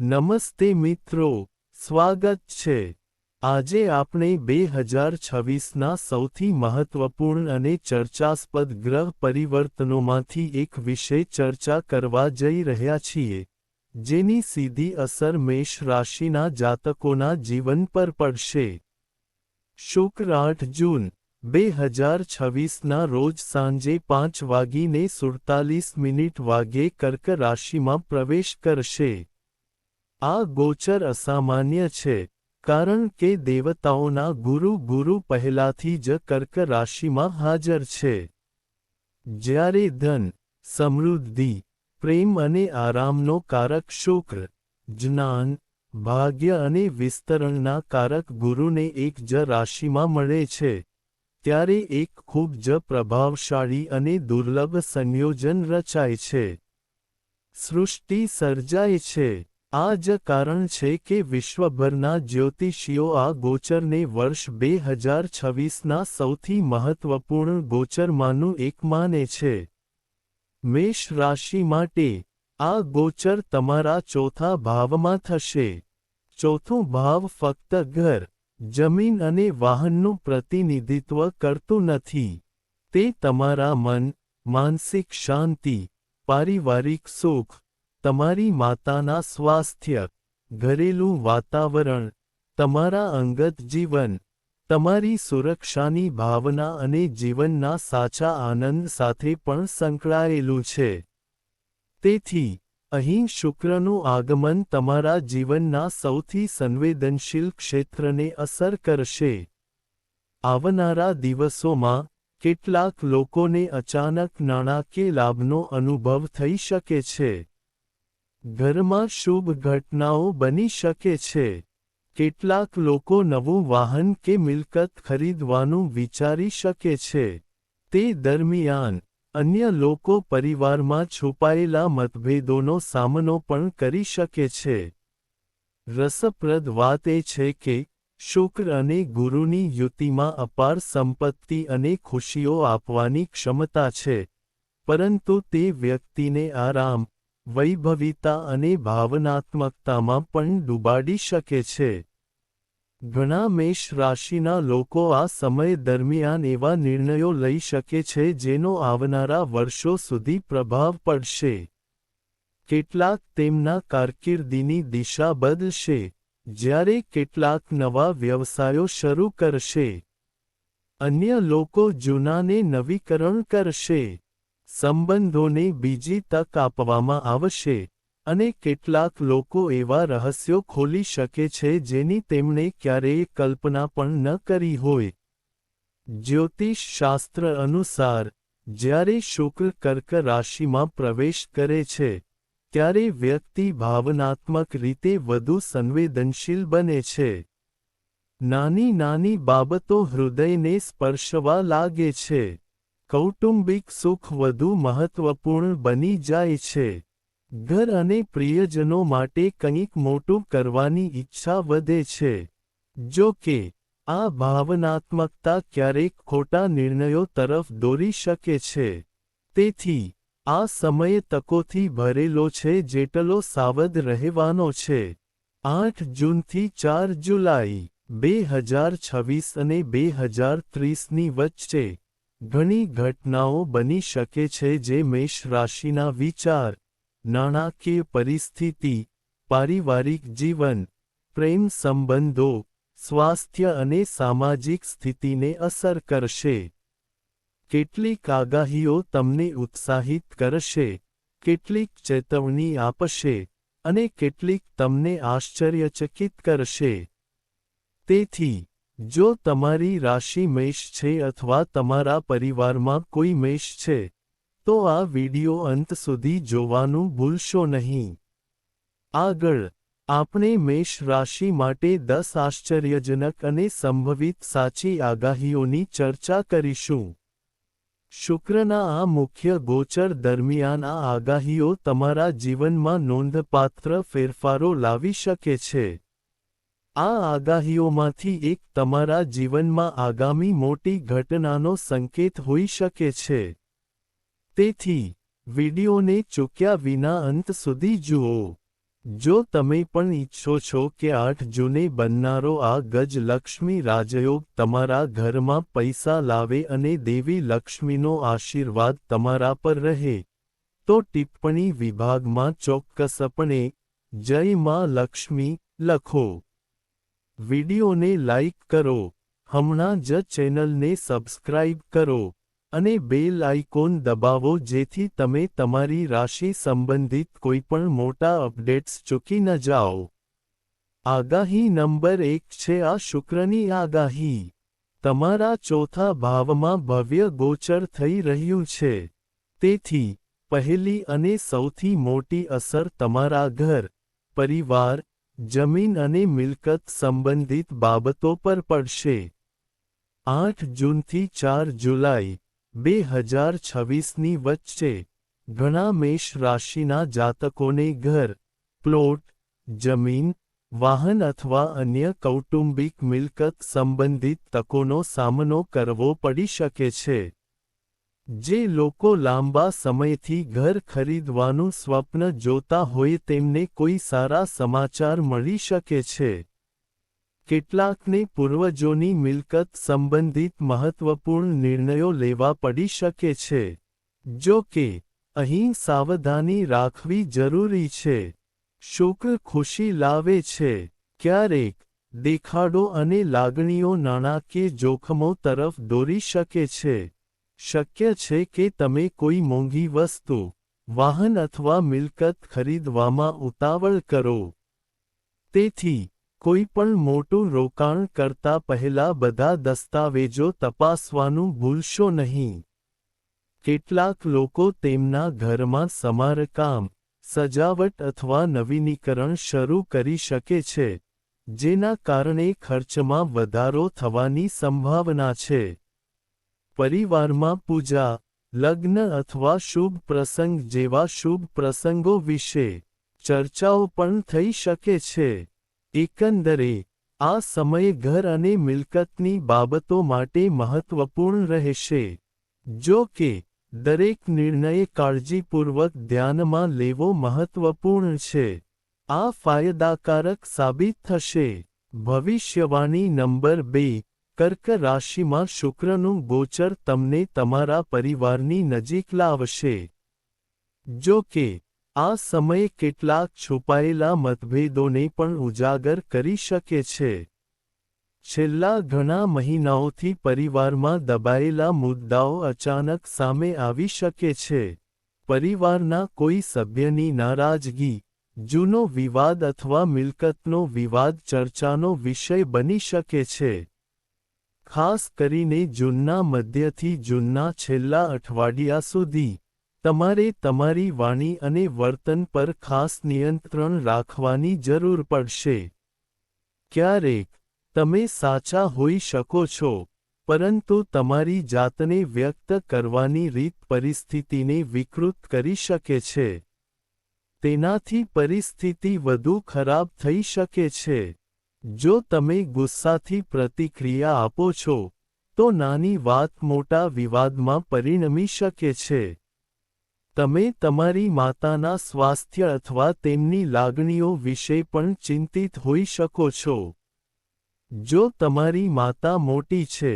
નમસ્તે મિત્રો, સ્વાગત છે। આજે આપણે 2026ના સૌથી મહત્વપૂર્ણ અને ચર્ચાસ્પદ ગ્રહ પરિવર્તનોમાંથી એક વિશે ચર્ચા કરવા જઈ રહ્યા છીએ, જેની સીધી અસર મેષ રાશિના જાતકોના જીવન પર પડશે। શુક્ર 8 જૂન 2026ના રોજ સાંજે 5:47 વાગ્યે કર્ક રાશિમાં પ્રવેશ કરશે। આ ગોચર અસામાન્ય છે, કારણ કે દેવતાઓના ગુરુ પહેલાથી જ કર્ક રાશિમાં હાજર છે। જ્યારે ધન, સમૃદ્ધિ, પ્રેમ અને આરામનો કારક શુક્ર, જ્ઞાન, ભાગ્ય અને વિસ્તરણના કારક ગુરુને એક જ રાશિમાં મળે છે, ત્યારે એક ખૂબ જ પ્રભાવશાળી અને દુર્લભ સંયોજન રચાય છે। સૃષ્ટિ સર્જાય છે। આ જ કારણ છે કે વિશ્વભરના જ્યોતિષીઓ આ ગોચરને વર્ષ 2026ના સૌથી મહત્વપૂર્ણ ગોચરમાંનું એક માને છે। મેષ રાશિ માટે, આ ગોચર તમારા ચોથા ભાવમાં થશે। ચોથું ભાવ ફક્ત ઘર, જમીન અને વાહનનું પ્રતિનિધિત્વ કરતું નથી, તે તમારા મન, માનસિક શાંતિ, પારિવારિક સુખ, તમારી માતાના સ્વાસ્થ્ય, ઘરેલું વાતાવરણ, તમારા અંગત જીવન, તમારી સુરક્ષાની ભાવના અને જીવનના સાચા આનંદ સાથે પણ સંકળાયેલું છે। તેથી, અહીં શુક્રનું આગમન તમારા જીવનના સૌથી સંવેદનશીલ ક્ષેત્રને અસર કરશે। આવનારા દિવસોમાં, કેટલાક લોકોને અચાનક નાણાકીય લાભનો અનુભવ થઈ શકે છે। ઘરમાં શુભ ઘટનાઓ બની શકે છે। કેટલાક લોકો નવું વાહન કે મિલકત ખરીદવાનું વિચારી શકે છે। તે દરમિયાન, અન્ય લોકો પરિવારમાં છુપાયેલા મતભેદોનો સામનો પણ કરી શકે છે। રસપ્રદ વાત એ છે કે, શુક્ર અને ગુરુની યુતિમાં અપાર સંપત્તિ અને ખુશીઓ આપવાની ક્ષમતા છે, પરંતુ તે વ્યક્તિને આરામ, વૈભવીતા અને ભાવનાત્મકતામાં પણ ડૂબાડી શકે છે। ઘણા મેષ રાશિના લોકો આ સમય દરમિયાન એવા નિર્ણયો લઈ શકે છે જેનો આવનારા વર્ષો સુધી પ્રભાવ પડશે। કેટલાક તેમના કારકિર્દીની દિશા બદલશે, જ્યારે કેટલાક નવા વ્યવસાયો શરૂ કરશે। અન્ય લોકો જૂનાને નવીકરણ કરશે। સંબંધોને બીજી તક આપવામાં આવશે, અને કેટલાક લોકો એવા રહસ્યો ખોલી શકે છે જેની તેમણે ક્યારેય કલ્પના પણ ન કરી હોય। જ્યોતિષ શાસ્ત્ર અનુસાર, જ્યારે શુક્ર કર્ક રાશિમાં પ્રવેશ કરે છે, ત્યારે વ્યક્તિ ભાવનાત્મક રીતે વધુ સંવેદનશીલ બને છે। નાની નાની બાબતો હૃદયને સ્પર્શવા લાગે છે। કૌટુંબિક સુખ વધુ મહત્વપૂર્ણ બની જાય છે। ઘર અને પ્રિયજનો માટે કંઈક મોટું કરવાની ઈચ્છા વધે છે। જો કે, આ ભાવનાત્મકતા ક્યારેક ખોટા નિર્ણયો તરફ દોરી શકે છે। તેથી, આ સમય તકોથી ભરેલો છે જેટલો સાવધ રહેવાનો છે। 8 જૂનથી 4 જુલાઈ, 2026 અને 2030ની વચ્ચે, ઘણી ઘટનાઓ બની શકે છે જે મેષ રાશિના વિચાર, નાણાકીય પરિસ્થિતિ, પારિવારિક જીવન, પ્રેમ સંબંધો, સ્વાસ્થ્ય અને સામાજિક સ્થિતિને અસર કરશે। કેટલીક આગાહીઓ તમને ઉત્સાહિત કરશે, કેટલીક ચેતવણી આપશે, અને કેટલીક તમને આશ્ચર્યચકિત કરશે। તેથી, જો તમારી રાશિ મેષ છે અથવા તમારા પરિવારમાં કોઈ મેષ છે, તો આ વિડિયો અંત સુધી જોવાનું ભૂલશો નહીં। આગળ, આપણે મેષ રાશિ માટે 10 આશ્ચર્યજનક અને સંભવિત સાચી આગાહીઓની ચર્ચા કરીશું। શુક્રના આ મુખ્ય ગોચર દરમિયાન આ આગાહીઓ તમારા જીવનમાં નોંધપાત્ર ફેરફારો લાવી શકે છે। આ આગાહીઓમાંથી એક તમારા જીવનમાં આગામી મોટી ઘટનાનો સંકેત હોઈ શકે છે। તેથી, વિડિયોને ચૂક્યા વિના અંત સુધી જુઓ। જો તમે પણ ઈચ્છો છો કે 8 જૂને બનનારો આ ગજલક્ષ્મી રાજયોગ તમારા ઘરમાં પૈસા લાવે અને દેવી લક્ષ્મીનો આશીર્વાદ તમારા પર રહે, તો ટિપ્પણી વિભાગમાં ચોક્કસપણે જય માં લક્ષ્મી લખો. વિડિયોને લાઇક કરો, હમણાં જ ચેનલને સબસ્ક્રાઇબ કરો અને બેલ આઇકોન દબાવો જેથી તમે તમારી રાશિ સંબંધિત કોઈપણ મોટા અપડેટ્સ ચૂકી ન જાઓ. આગાહી નંબર 1 છે આ શુક્રની આગાહી. તમારા ચોથા ભાવમાં ભવ્ય ગોચર થઈ રહ્યું છે. તેથી પહેલી અને સૌથી મોટી અસર તમારા ઘર, પરિવાર, જમીન અને મિલકત સંબંધિત બાબતો પર પડશે. 8 જૂનથી 4 જુલાઈ 2026ની વચ્ચે ઘણા મેષ રાશિના જાતકોને ઘર, પ્લોટ, જમીન, વાહન અથવા અન્ય કૌટુંબિક મિલકત સંબંધિત તકોનો સામનો કરવો પડી શકે છે. જે લોકો લાંબા સમયથી ઘર ખરીદવાનું સ્વપ્ન જોતા હોય તેમને કોઈ સારા સમાચાર મળી શકે છે. કેટલાકને પૂર્વજોની મિલકત સંબંધિત મહત્વપૂર્ણ નિર્ણયો લેવા પડી શકે છે. જો કે, અહીં સાવધાની રાખવી જરૂરી છે. શુક્ર ખુશી લાવે છે. ક્યારેક, દેખાડો અને લાગણીઓ નાણાકીય જોખમો તરફ દોરી શકે છે. શક્ય છે કે તમે કોઈ મોંઘી વસ્તુ, વાહન અથવા મિલકત ખરીદવામાં ઉતાવળ કરો. તેથી, કોઈ પણ મોટું રોકાણ કરતા પહેલા બધા દસ્તાવેજો તપાસવાનું ભૂલશો નહીં. કેટલાક લોકો તેમના ઘરમાં સમારકામ, સજાવટ અથવા નવીનીકરણ શરૂ કરી શકે છે, જેના કારણે ખર્ચમાં વધારો થવાની સંભાવના છે. પરિવારમાં પૂજા, લગ્ન અથવા શુભ પ્રસંગ જેવા શુભ પ્રસંગો વિશે ચર્ચાઓ પણ થઈ શકે છે. એકંદરે, આ સમય ઘર અને મિલકતની બાબતો માટે મહત્વપૂર્ણ રહેશે. જો કે, દરેક નિર્ણય કાળજીપૂર્વક ધ્યાનમાં લેવો મહત્વપૂર્ણ છે. આ ફાયદાકારક સાબિત થશે. ભવિષ્યવાણી નંબર 2 કર્ક રાશિમાં શુક્રનું ગોચર તમને તમારા પરિવારની નજીક લાવશે. જો કે, આ સમય કેટલાક છુપાયેલા મતભેદોને પણ ઉજાગર કરી શકે છે. છેલ્લા ઘણા મહિનાઓથી પરિવારમાં દબાયેલા મુદ્દાઓ અચાનક સામે આવી શકે છે. પરિવારના કોઈ સભ્યની નારાજગી, જૂનો વિવાદ અથવા મિલકતનો વિવાદ ચર્ચાનો વિષય બની શકે છે. ખાસ કરીને જૂનના મધ્યથી જૂનના છેલ્લા અઠવાડિયા સુધી, તમારે તમારી વાણી અને વર્તન પર ખાસ નિયંત્રણ રાખવાની જરૂર પડશે. ક્યારેક, તમે સાચા હોઈ શકો છો, પરંતુ તમારી જાતને વ્યક્ત કરવાની રીત પરિસ્થિતિને વિકૃત કરી શકે છે. તેનાથી પરિસ્થિતિ વધુ ખરાબ થઈ શકે છે. જો તમે ગુસ્સાથી પ્રતિક્રિયા આપો છો, તો નાની વાત મોટા વિવાદમાં પરિણમી શકે છે. તમે તમારી માતાના સ્વાસ્થ્ય અથવા તેમની લાગણીઓ વિશે પણ ચિંતિત હોઈ શકો છો. જો તમારી માતા મોટી છે,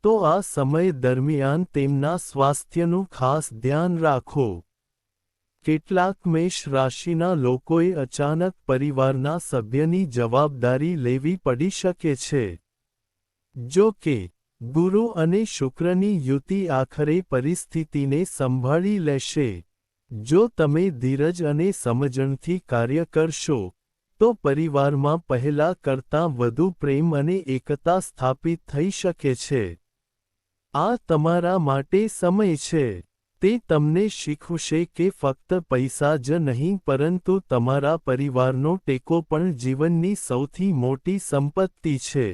તો આ સમય દરમિયાન તેમના સ્વાસ્થ્યનું ખાસ ધ્યાન રાખો. કેટલાક મેષ રાશિના લોકોએ અચાનક પરિવારના સભ્યની જવાબદારી લેવી પડી શકે છે. જો કે, ગુરુ અને શુક્રની યુતિ આખરે પરિસ્થિતિને સંભાળી લેશે. જો તમે ધીરજ અને સમજણથી કાર્ય કરશો, તો પરિવારમાં પહેલા કરતાં વધુ પ્રેમ અને એકતા સ્થાપિત થઈ શકે છે. આ તમારા માટે સમય છે. તે તમને શીખવશે કે ફક્ત પૈસા જ નહીં પરંતુ તમારા પરિવારનો ટેકો પણ જીવનની સૌથી મોટી સંપત્તિ છે.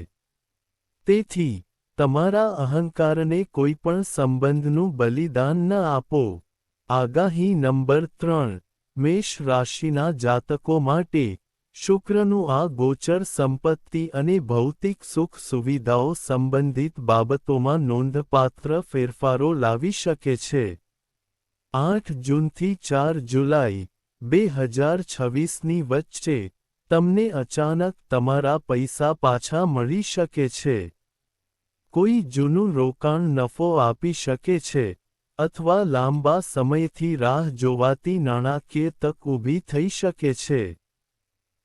તેથી, તમારા અહંકારને કોઈપણ સંબંધનું બલિદાન ન આપો. આગાહી નંબર 3 મેષ રાશિના જાતકો માટે, શુક્રનું આ ગોચર સંપત્તિ અને ભૌતિક સુખ સુવિધાઓ સંબંધિત બાબતોમાં નોંધપાત્ર ફેરફારો લાવી શકે છે. 8 જૂનથી 4 જુલાઈ 2026ની વચ્ચે તમને અચાનક તમારા પૈસા પાછા મળી શકે છે. કોઈ જૂનું રોકાણ નફો આપી શકે છે, અથવા લાંબા સમયથી રાહ જોવાતી નાણાકીય તક ઊભી થઈ શકે છે.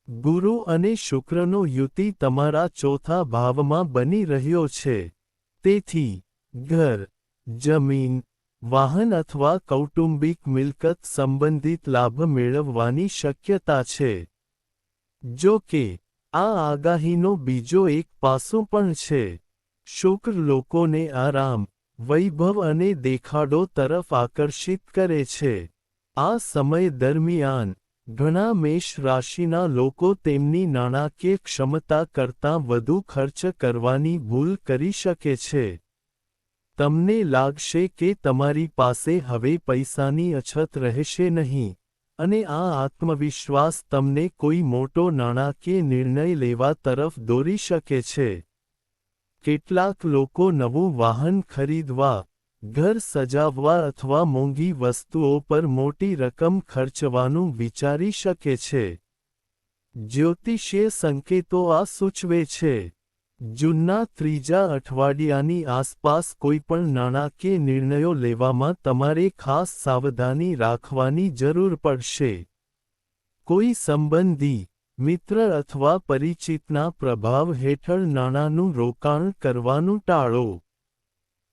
ગુરુ અને શુક્રનો યુતિ તમારા ચોથા ભાવમાં બની રહ્યો છે. તેથી, ઘર, જમીન, વાહન અથવા કૌટુંબિક મિલકત સંબંધિત લાભ મેળવવાની શક્યતા છે. જો કે, આ આગાહીનો બીજો એક પાસું પણ છે. શુક્ર લોકોને આરામ, વૈભવ અને દેખાડો તરફ આકર્ષિત કરે છે. આ સમય દરમિયાન, ઘણા મેષ રાશિના લોકો તેમની નાણાકીય ક્ષમતા કરતાં વધુ ખર્ચ કરવાની ભૂલ કરી શકે છે. તમને લાગશે કે તમારી પાસે હવે પૈસાની અછત રહેશે નહીં, અને આ આત્મવિશ્વાસ તમને કોઈ મોટો નાણાકીય નિર્ણય લેવા તરફ દોરી શકે છે. કેટલાક લોકો નવું વાહન ખરીદવા, ઘર સજાવવા અથવા મોંઘી વસ્તુઓ પર મોટી રકમ ખર્ચવાનું વિચારી શકે છે. જ્યોતિષીય સંકેતો આ સૂચવે છે. જૂનના ત્રીજા અઠવાડિયાની આસપાસ કોઈપણ નાણાકીય નિર્ણયો લેવામાં તમારે ખાસ સાવધાની રાખવાની જરૂર પડશે. કોઈ સંબંધી, મિત્ર અથવા પરિચિતના પ્રભાવ હેઠળ નાણાંનું રોકાણ કરવાનું ટાળો.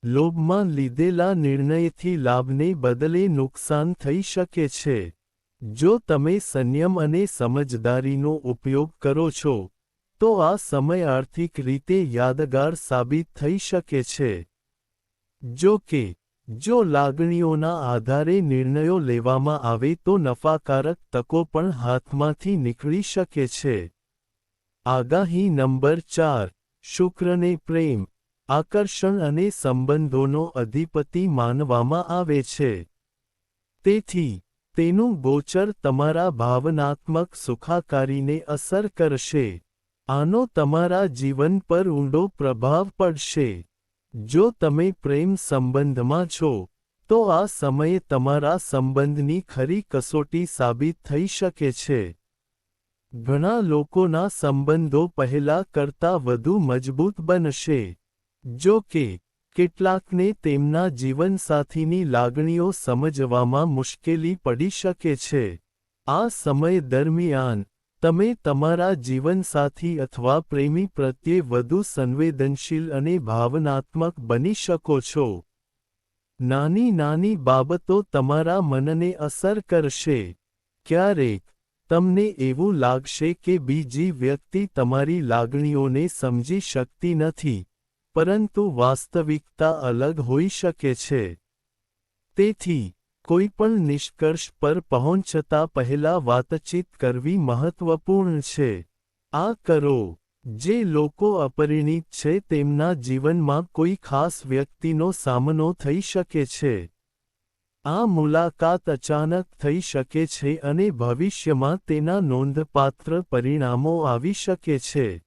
લોભમાં લીધેલા નિર્ણયથી લાભને બદલે નુકસાન થઈ શકે છે. જો તમે સંયમ અને સમજદારીનો ઉપયોગ કરો છો, તો આ સમય આર્થિક રીતે યાદગાર સાબિત થઈ શકે છે. જો કે, જો લાગણીઓના આધારે નિર્ણયો લેવામાં આવે તો નફાકારક તકો પણ હાથમાંથી નીકળી શકે છે. આગાહી નંબર 4, શુક્રને પ્રેમ, આકર્ષણ અને સંબંધોનો અધિપતિ માનવામાં આવે છે. તેથી, તેનું ગોચર તમારા ભાવનાત્મક સુખાકારીને અસર કરશે. આનો તમારા જીવન પર ઊંડો પ્રભાવ પડશે. જો તમે પ્રેમ સંબંધમાં છો, તો આ સમયે તમારા સંબંધની ખરી કસોટી સાબિત થઈ શકે છે. ઘણા લોકોના સંબંધો પહેલા કરતાં વધુ મજબૂત બનશે. જો કે, કેટલાકને તેમના જીવનસાથીની લાગણીઓ સમજવામાં મુશ્કેલી પડી શકે છે. આ સમય દરમિયાન, તમે તમારા જીવનસાથી અથવા પ્રેમી પ્રત્યે વધુ સંવેદનશીલ અને ભાવનાત્મક બની શકો છો. નાની નાની બાબતો તમારા મનને અસર કરશે. ક્યારેક, તમને એવું લાગશે કે બીજી વ્યક્તિ તમારી લાગણીઓને સમજી શકતી નથી, પરંતુ વાસ્તવિકતા અલગ હોઈ શકે છે. તેથી, કોઈપણ નિષ્કર્ષ પર પહોંચતા પહેલા વાતચીત કરવી મહત્વપૂર્ણ છે. આ કરો. જે લોકો અપરિણિત છે તેમના જીવનમાં કોઈ ખાસ વ્યક્તિનો સામનો થઈ શકે છે. આ મુલાકાત અચાનક થઈ શકે છે અને ભવિષ્યમાં તેના નોંધપાત્ર પરિણામો આવી શકે છે.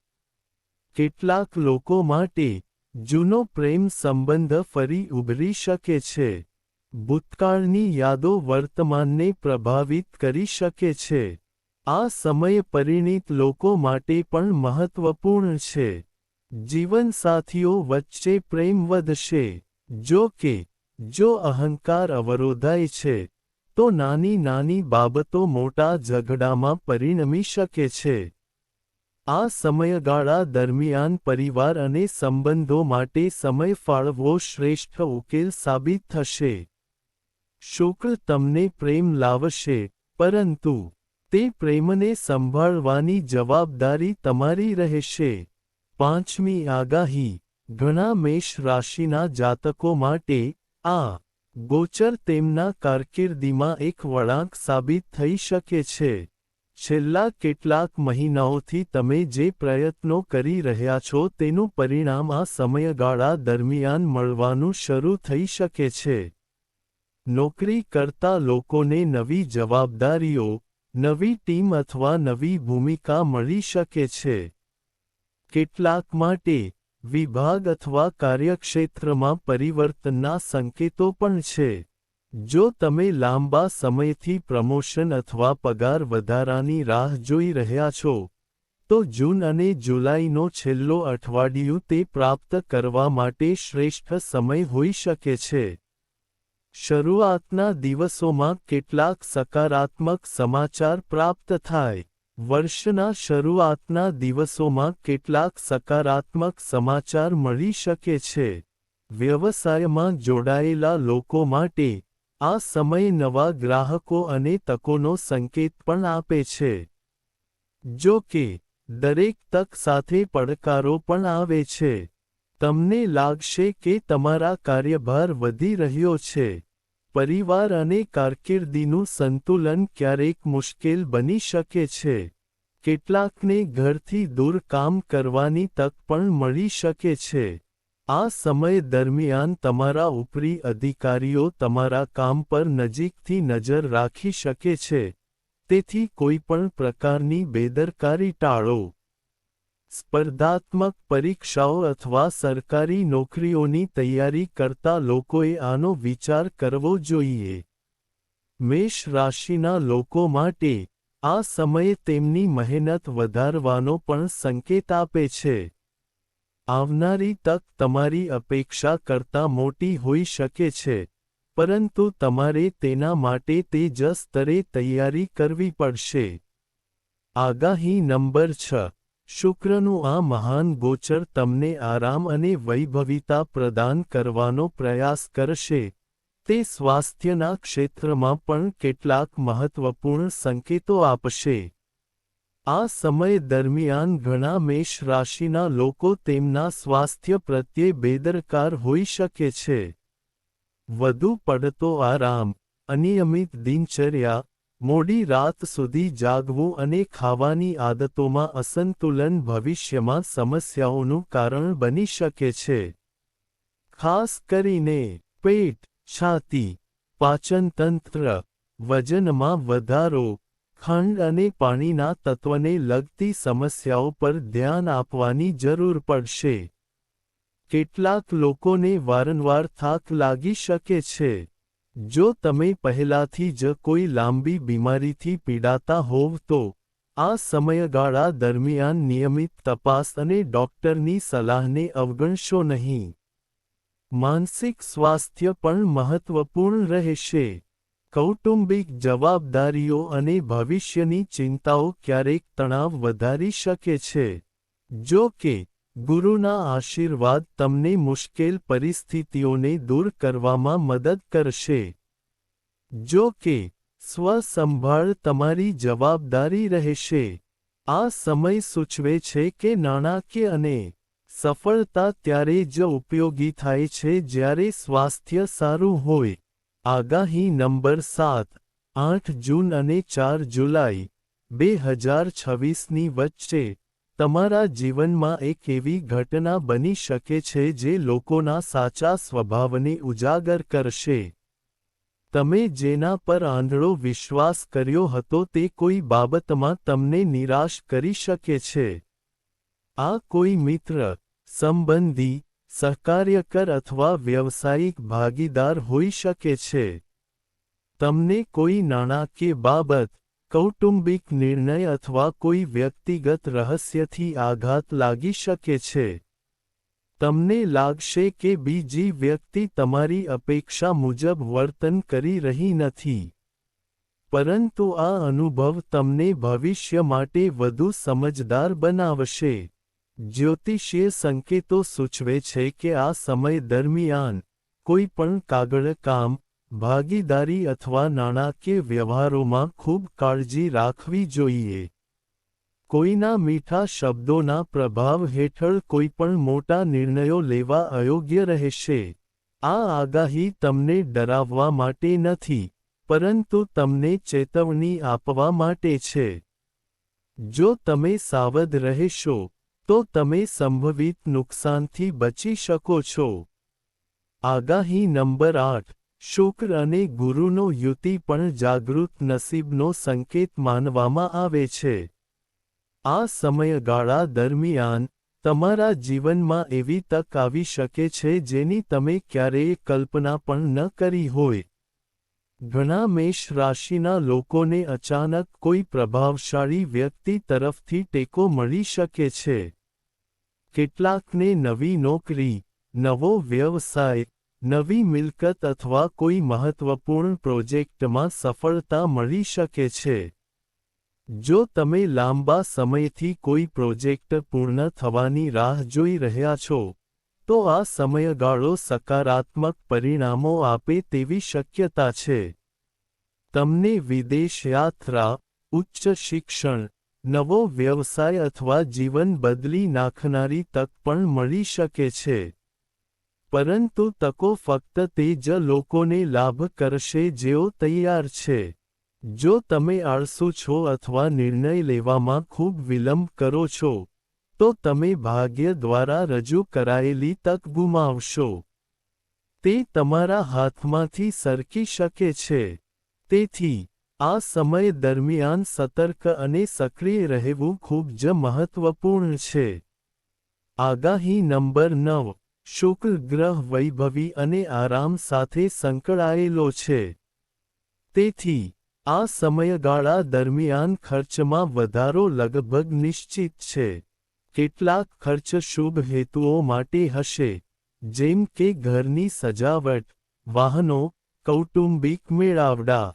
કેટલાક લોકો માટે, જૂનો પ્રેમ સંબંધ ફરી ઉભરી શકે છે. ભૂતકાળની યાદો વર્તમાનને પ્રભાવિત કરી શકે છે. આ સમય પરિણીત લોકો માટે પણ મહત્વપૂર્ણ છે. જીવનસાથીઓ વચ્ચે પ્રેમ વધશે. જો કે, જો અહંકાર અવરોધાય છે, તો નાની નાની બાબતો મોટા ઝઘડામાં પરિણમી શકે છે. આ સમયગાળા દરમિયાન પરિવાર અને સંબંધો માટે સમય ફાળવવો શ્રેષ્ઠ ઉકેલ સાબિત થશે. શુક્ર તમને પ્રેમ લાવશે, પરંતુ તે પ્રેમને સંભાળવાની જવાબદારી તમારી રહેશે. 5મી આગાહી, ઘણા મેષ રાશિના જાતકો માટે, આ ગોચર તેમના કારકિર્દીમાં એક વળાંક સાબિત થઈ શકે છે. છેલ્લા કેટલાક મહિનાઓથી તમે જે પ્રયત્નો કરી રહ્યા છો તેનું પરિણામ આ સમયગાળા દરમિયાન મળવાનું શરૂ થઈ શકે છે. નોકરી કરતા લોકોને નવી જવાબદારીઓ, નવી ટીમ અથવા નવી ભૂમિકા મળી શકે છે. કેટલાક માટે, વિભાગ અથવા કાર્યક્ષેત્રમાં પરિવર્તનના સંકેતો પણ છે. જો તમે લાંબા સમયથી પ્રમોશન અથવા પગાર વધારાની રાહ જોઈ રહ્યા છો, તો જૂન અને જુલાઈનો છેલ્લો અઠવાડિયું તે પ્રાપ્ત કરવા માટે શ્રેષ્ઠ સમય હોઈ શકે છે. શરૂઆતના દિવસોમાં કેટલાક સકારાત્મક સમાચાર પ્રાપ્ત થાય. વર્ષના શરૂઆતના દિવસોમાં કેટલાક સકારાત્મક સમાચાર મળી શકે છે. વ્યવસાયમાં જોડાયેલા લોકો માટે આ સમય નવા ગ્રાહકો અને તકોનો સંકેત પણ આપે છે. જો કે, દરેક તક સાથે પડકારો પણ આવે છે. તમને લાગશે કે તમારા કાર્યભાર વધી રહ્યો છે. પરિવાર અને કારકિર્દીનું સંતુલન ક્યારેક મુશ્કેલ બની શકે છે. કેટલાકને ઘરથી દૂર કામ કરવાની તક પણ મળી શકે છે. આ સમય દરમિયાન તમારા ઉપરી અધિકારીઓ તમારા કામ પર નજીકથી નજર રાખી શકે છે, તેથી કોઈપણ પ્રકારની બેદરકારી ટાળો. સ્પર્ધાત્મક પરીક્ષાઓ અથવા સરકારી નોકરીઓની તૈયારી કરતા લોકોએ આનો વિચાર કરવો જોઈએ. મેષ રાશિના લોકો માટે આ સમય તેમની મહેનત વધારવાનો પણ સંકેત આપે છે. આવનારી તક તમારી અપેક્ષા કરતાં મોટી હોઈ શકે છે, પરંતુ તમારે તેના માટે તે જ સ્તરે તૈયારી કરવી પડશે. આગાહી નંબર 6. શુક્રનું આ મહાન ગોચર તમને આરામ અને વૈભવીતા પ્રદાન કરવાનો પ્રયાસ કરશે. તે સ્વાસ્થ્યના ક્ષેત્રમાં પણ કેટલાક મહત્વપૂર્ણ સંકેતો આપશે. આ સમય દરમિયાન ઘણા મેષ રાશિના લોકો તેમના સ્વાસ્થ્ય પ્રત્યે બેદરકાર હોઈ શકે છે. વધુ પડતો આરામ, અનિયમિત દિનચર્યા, મોડી રાત સુધી જાગવું અને ખાવાની આદતોમાં અસંતુલન ભવિષ્યમાં સમસ્યાઓનું કારણ બની શકે છે. ખાસ કરીને પેટ, છાતી, પાચનતંત્ર, વજનમાં વધારો, ખંડ અને પાણીના તત્વને લગતી સમસ્યાઓ પર ધ્યાન આપવાની જરૂર પડશે. કેટલાક લોકોને વારંવાર થાક લાગી શકે છે. જો તમે પહેલાથી જ કોઈ લાંબી બીમારીથી પીડાતા હોવ તો, આ સમયગાળા દરમિયાન નિયમિત તપાસ અને ડૉક્ટરની સલાહને અવગણશો નહીં. માનસિક સ્વાસ્થ્ય પણ મહત્વપૂર્ણ રહેશે. કૌટુંબિક જવાબદારીઓ અને ભવિષ્યની ચિંતાઓ ક્યારેક તણાવ વધારી શકે છે. જો કે, ગુરુના આશીર્વાદ તમને મુશ્કેલ પરિસ્થિતિઓને દૂર કરવામાં મદદ કરશે. જો કે, સ્વ-સંભાળ તમારી જવાબદારી રહેશે. આ સમય સૂચવે છે કે નાણાકીય અને સફળતા ત્યારે જ ઉપયોગી થાય છે જ્યારે સ્વાસ્થ્ય સારું હોય. આગાહી નંબર 7. 8 જૂન અને 4 જુલાઈ, 2026ની વચ્ચે, તમારા જીવનમાં એક એવી ઘટના બની શકે છે જે લોકોના સાચા સ્વભાવને ઉજાગર કરશે. તમે જેના પર આંધળો વિશ્વાસ કર્યો હતો તે કોઈ બાબતમાં તમને નિરાશ કરી શકે છે. આ કોઈ મિત્ર, સંબંધી, સહકાર્યકર અથવા વ્યવસાયિક ભાગીદાર હોઈ શકે છે. તમને કોઈ નાણાકીય બાબત, કૌટુંબિક નિર્ણય અથવા કોઈ વ્યક્તિગત રહસ્યથી આઘાત લાગી શકે છે. તમને લાગશે કે બીજી વ્યક્તિ તમારી અપેક્ષા મુજબ વર્તન કરી રહી નથી. પરંતુ આ અનુભવ તમને ભવિષ્ય માટે વધુ સમજદાર બનાવશે. જ્યોતિષીય સંકેતો સૂચવે છે કે આ સમય દરમિયાન, કોઈ પણ કાગળ કામ, ભાગીદારી અથવા નાણાકીય વ્યવહારોમાં ખૂબ કાળજી રાખવી જોઈએ. કોઈના મીઠા શબ્દોના પ્રભાવ હેઠળ કોઈપણ મોટા નિર્ણયો લેવા અયોગ્ય રહેશે. આ આગાહી તમને ડરાવવા માટે નથી, પરંતુ તમને ચેતવણી આપવા માટે છે. જો તમે સાવધ રહેશો, તો તમે સંભવિત નુકસાનથી બચી શકો છો. આગાહી નંબર 8. શુક્ર અને ગુરુનો યુતિ પણ જાગૃત નસીબનો સંકેત માનવામાં આવે છે. આ સમયગાળા દરમિયાન, તમારા જીવનમાં એવી તક આવી શકે છે જેની તમે ક્યારેય કલ્પના પણ ન કરી હોય. ઘણા મેષ રાશિના લોકોને અચાનક કોઈ પ્રભાવશાળી વ્યક્તિ તરફથી ટેકો મળી શકે છે. કેટલાકને નવી નોકરી, નવો વ્યવસાય, નવી મિલકત અથવા કોઈ મહત્વપૂર્ણ પ્રોજેક્ટમાં સફળતા મળી શકે છે. જો તમે લાંબા સમયથી કોઈ પ્રોજેક્ટ પૂર્ણ થવાની રાહ જોઈ રહ્યા છો, તો આ સમયગાળો સકારાત્મક પરિણામો આપે તેવી શક્યતા છે. તમને વિદેશ યાત્રા, ઉચ્ચ શિક્ષણ, નવો વ્યવસાય અથવા જીવન બદલી નાખનારી તક પણ મળી શકે છે. પરંતુ તકો ફક્ત તે જ લોકોને લાભ કરશે જેઓ તૈયાર છે. જો તમે આળસુ છો અથવા નિર્ણય લેવામાં ખૂબ વિલંબ કરો છો, તો તમે ભાગ્ય દ્વારા રજૂ કરાયેલી તક ગુમાવશો. તે તમારા હાથમાંથી સરકી શકે છે. તેથી, આ સમય દરમિયાન સતર્ક અને સક્રિય રહેવું ખૂબ જ મહત્વપૂર્ણ છે. આગાહી નંબર 9. શુક્ર ગ્રહ વૈભવી અને આરામ સાથે સંકળાયેલો છે. તેથી, આ સમયગાળા દરમિયાન ખર્ચમાં વધારો લગભગ નિશ્ચિત છે. કેટલાક ખર્ચ શુભ હેતુઓ માટે હશે, જેમ કે ઘરની સજાવટ, વાહનો, કૌટુંબિક મેળાવડા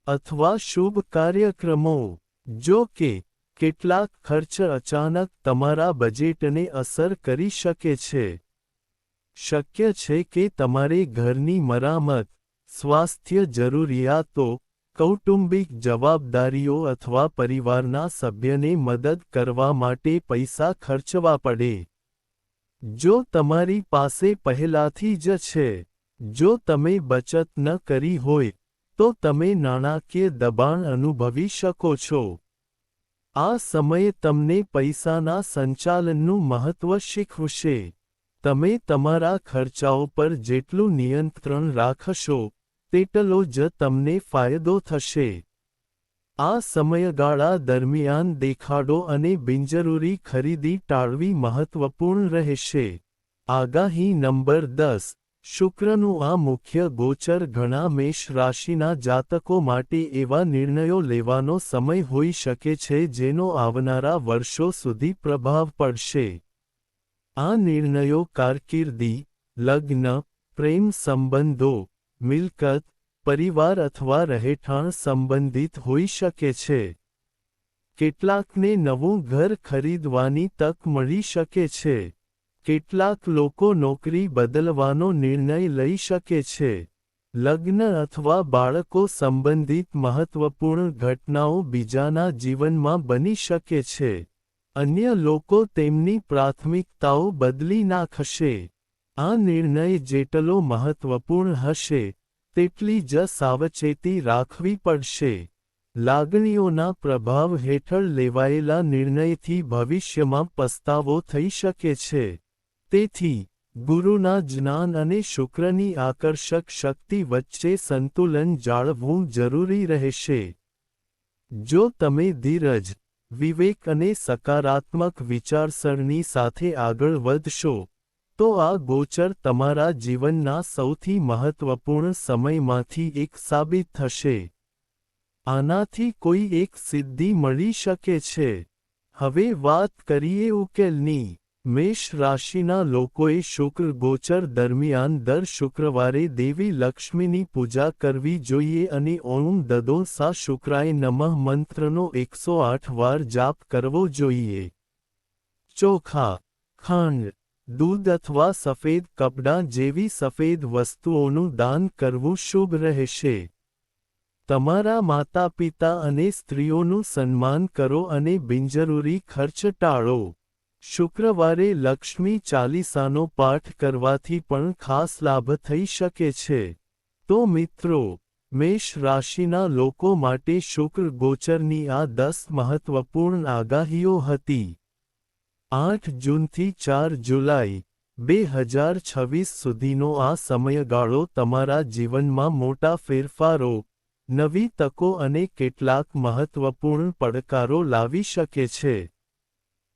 અથવા શુભ કાર્યક્રમો. જો કે, કેટલાક ખર્ચ અચાનક તમારા બજેટને અસર કરી શકે છે. શક્ય છે કે તમારે ઘરની મરામત, સ્વાસ્થ્ય જરૂરિયાતો, કૌટુંબિક જવાબદારીઓ અથવા પરિવારના સભ્યને મદદ કરવા માટે પૈસા ખર્ચવા પડે. જો તમારી પાસે પહેલાથી જ છે, જો તમે બચત ન કરી હોય, તો તમે નાણાકીય દબાણ અનુભવી શકો છો. આ સમય તમને પૈસાના સંચાલનનું મહત્ત્વ શીખવશે. તમે તમારા ખર્ચાઓ પર જેટલું નિયંત્રણ રાખશો, તેટલો જ તમને ફાયદો થશે. આ સમયગાળા દરમિયાન દેખાડો અને બિનજરૂરી ખરીદી ટાળવી મહત્વપૂર્ણ રહેશે. આગાહી નંબર 10. શુક્રનું આ મુખ્ય ગોચર ઘણા મેષ રાશિના જાતકો માટે એવા નિર્ણયો લેવાનો સમય હોઈ શકે છે જેનો આવનારા વર્ષો સુધી પ્રભાવ પડશે. આ નિર્ણયો કારકિર્દી, લગ્ન, પ્રેમ સંબંધો, મિલકત, પરિવાર અથવા રહેઠાણ સંબંધિત હોઈ શકે છે. કેટલાકને નવું ઘર ખરીદવાની તક મળી શકે છે. કેટલાક લોકો નોકરી બદલવાનો નિર્ણય લઈ શકે છે. લગ્ન અથવા બાળકો સંબંધિત મહત્વપૂર્ણ ઘટનાઓ બીજાના જીવનમાં બની શકે છે. અન્ય લોકો તેમની પ્રાથમિકતાઓ બદલી નાખશે. આ નિર્ણય જેટલો મહત્વપૂર્ણ હશે, તેટલી જ સાવચેતી રાખવી પડશે. લાગણીઓના પ્રભાવ હેઠળ લેવાયેલા નિર્ણયથી ભવિષ્યમાં પસ્તાવો થઈ શકે છે. તેથી, ગુરુના જ્ઞાન અને શુક્રની આકર્ષક શક્તિ વચ્ચે સંતુલન જાળવવું જરૂરી રહેશે. જો તમે ધીરજ, વિવેક અને સકારાત્મક વિચારસરણી સાથે આગળ વધશો, તો આ ગોચર તમારા જીવનના સૌથી મહત્વપૂર્ણ સમયમાંથી એક સાબિત થશે. આનાથી કોઈ એક સિદ્ધિ મળી શકે છે. હવે વાત કરીએ ઉકેલની. મેષ રાશિના લોકોએ શુક્ર ગોચર દરમિયાન દર શુક્રવારે દેવી લક્ષ્મીની પૂજા કરવી જોઈએ અને ઓમ દદો સા શુક્રાય નમઃ મંત્રનો 108 વાર જાપ કરવો જોઈએ. ચોખા, ખાંડ, દૂધ અથવા સફેદ કપડાં જેવી સફેદ વસ્તુઓનું દાન કરવું શુભ રહેશે. તમારા માતાપિતા અને સ્ત્રીઓનું સન્માન કરો અને બિનજરૂરી ખર્ચ ટાળો. શુક્રવારે લક્ષ્મી ચાલીસાનો પાઠ કરવાથી પણ ખાસ લાભ થઈ શકે છે. તો મિત્રો, મેષ રાશિના લોકો માટે શુક્ર ગોચરની આ 10 મહત્વપૂર્ણ આગાહીઓ હતી. 8 જૂનથી 4 જુલાઈ, 2026 સુધીનો આ સમયગાળો તમારા જીવનમાં મોટા ફેરફારો, નવી તકો અને કેટલાક મહત્વપૂર્ણ પડકારો લાવી શકે છે.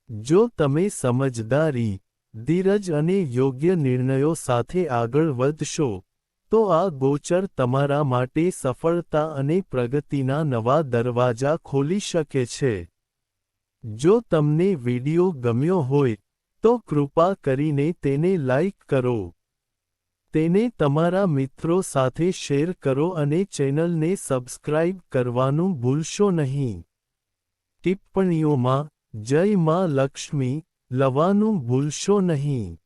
જો તમે સમજદારી, ધીરજ અને યોગ્ય નિર્ણયો સાથે આગળ વધશો, તો આ ગોચર તમારા માટે સફળતા અને પ્રગતિના નવા દરવાજા ખોલી શકે છે. જો તમને વિડિયો ગમ્યો હોય તો કૃપા કરીને તેને લાઈક કરો. તેને તમારા મિત્રો સાથે શેર કરો અને ચેનલને સબસ્ક્રાઇબ કરવાનું ભૂલશો નહીં. ટિપ્પણીઓમાં જય માં લક્ષ્મી લવાનું ભૂલશો નહીં.